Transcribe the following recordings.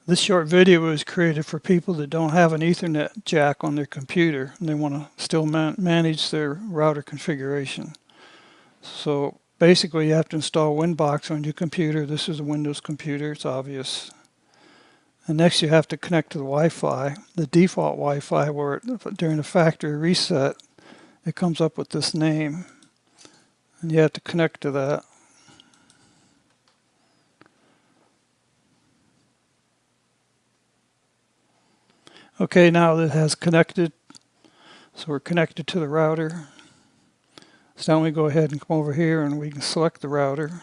This short video was created for people that don't have an Ethernet jack on their computer and they want to still manage their router configuration. So basically you have to install Winbox on your computer. This is a Windows computer, it's obvious. And next you have to connect to the Wi-Fi, the default Wi-Fi, where during the factory reset it comes up with this name and you have to connect to that. Okay, now it has connected, so we're connected to the router. So now we go ahead and come over here and we can select the router.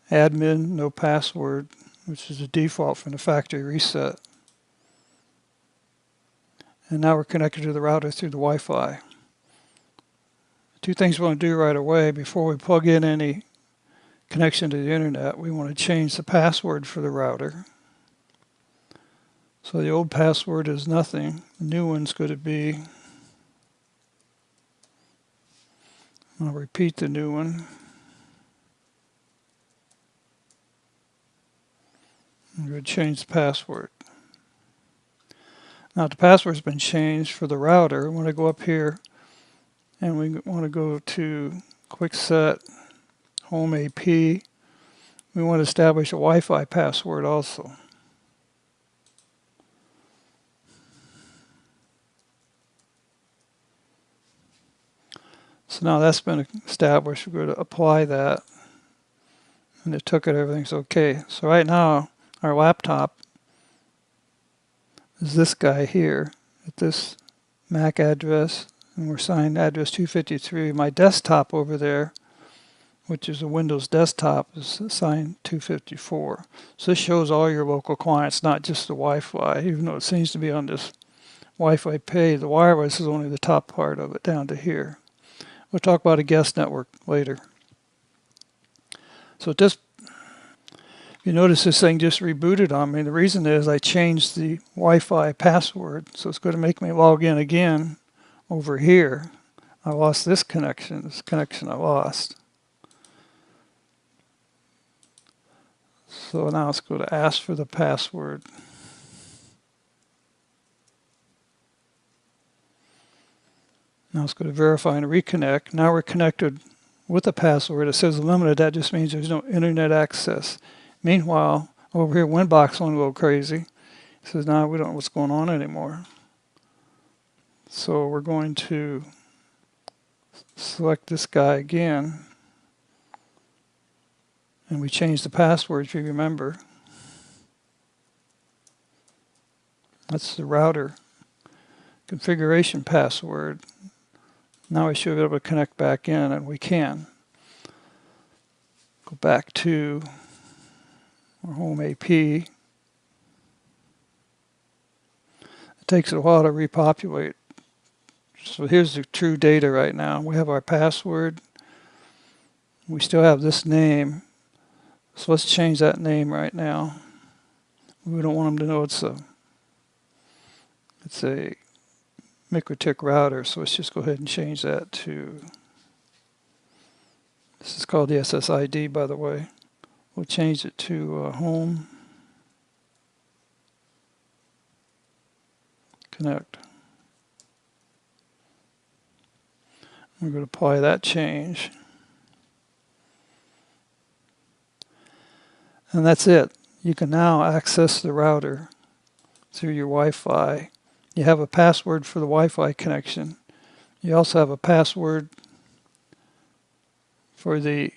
Admin, no password, which is the default from the factory reset. And now we're connected to the router through the Wi-Fi. Two things we want to do right away before we plug in any connection to the internet. We want to change the password for the router. So the old password is nothing. The new one's going to be, I'll repeat the new one. I'm going to change the password. Now the password's been changed for the router. We want to go up here and we want to go to quickset, home AP. We want to establish a Wi-Fi password also. So now that's been established. We're going to apply that. And it took it, everything's okay. So right now, our laptop is this guy here at this MAC address. And we're assigned address 253. My desktop over there, which is a Windows desktop, is assigned 254. So this shows all your local clients, not just the Wi-Fi, even though it seems to be on this Wi-Fi page. The wireless is only the top part of it down to here. We'll talk about a guest network later. So this, you notice this thing just rebooted on me. The reason is I changed the Wi-Fi password, so it's going to make me log in again over here. I lost this connection I lost. So now let's go to ask for the password. Now let's go to verify and reconnect. Now we're connected with a password. It says limited. That just means there's no internet access. Meanwhile, over here, Winbox went a little crazy. It says, now we don't know what's going on anymore. So we're going to select this guy again. And we change the password, if you remember. That's the router configuration password. Now we should be able to connect back in, and we can. Go back to our home AP. It takes a while to repopulate. So here's the true data right now. We have our password. We still have this name. So let's change that name right now. We don't want them to know it's a MikroTik router, so let's just go ahead and change that to, this is called the SSID, by the way. We'll change it to home connect. We're going to apply that change. And that's it. You can now access the router through your Wi-Fi. You have a password for the Wi-Fi connection. You also have a password for the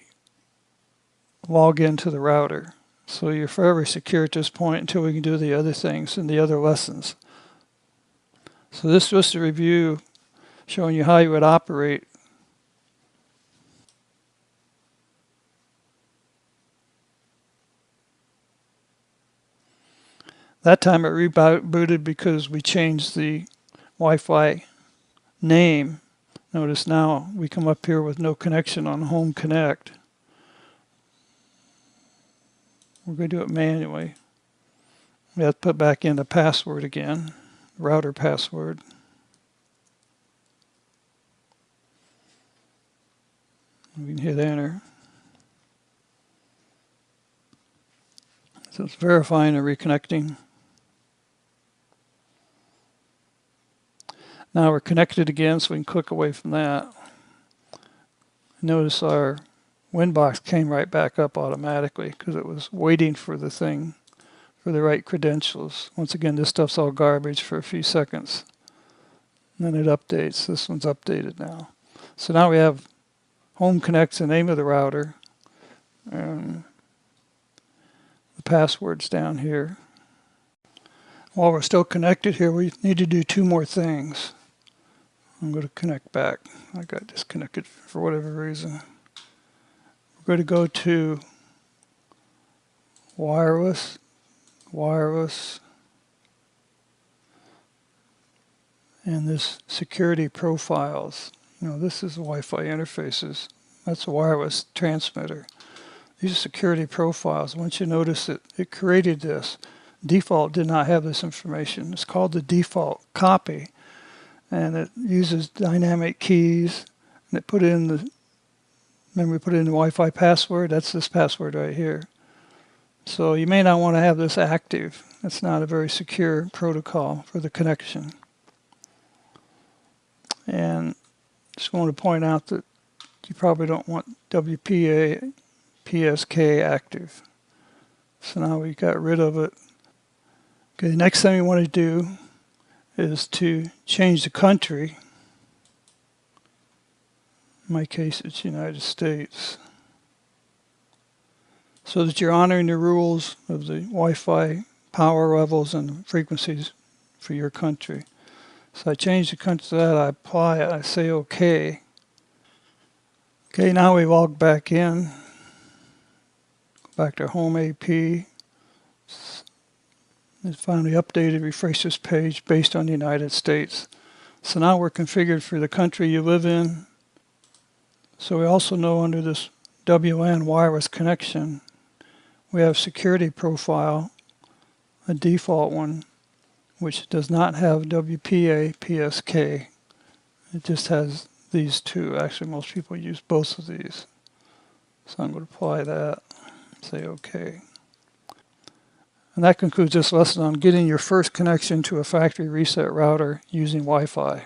login to the router. So you're forever secure at this point until we can do the other things in the other lessons. So this was the review showing you how you would operate. That time it rebooted because we changed the Wi-Fi name. Notice now we come up here with no connection on Home Connect. We're going to do it manually. We have to put back in the password again, router password. We can hit enter. So it's verifying and reconnecting. Now we're connected again, so we can click away from that. Notice our Winbox came right back up automatically because it was waiting for the thing, for the right credentials. Once again, this stuff's all garbage for a few seconds. And then it updates. This one's updated now. So now we have Home Connect's the name of the router. And the password's down here. While we're still connected here, we need to do two more things. I'm going to connect back. I got disconnected for whatever reason. We're going to go to wireless, and this security profiles. This is Wi-Fi interfaces. That's a wireless transmitter. These are security profiles. Once you notice that it created this, default did not have this information. It's called the default copy, and it uses dynamic keys. And it put in the, remember we put in the Wi-Fi password. That's this password right here. So you may not want to have this active. It's not a very secure protocol for the connection. And just want to point out that you probably don't want WPA PSK active. So now we got rid of it. Okay, the next thing we want to do is to change the country. In my case, it's United States. So that you're honoring the rules of the Wi-Fi power levels and frequencies for your country. So I change the country to that, I apply it, I say OK. Okay, now we log back in. Go back to Home AP. It's finally updated, refresh this page based on the United States. So now we're configured for the country you live in. So we also know under this WLAN wireless connection, we have security profile, a default one, which does not have WPA PSK. It just has these two. Actually, most people use both of these. So I'm going to apply that, say OK. And that concludes this lesson on getting your first connection to a factory reset router using Wi-Fi.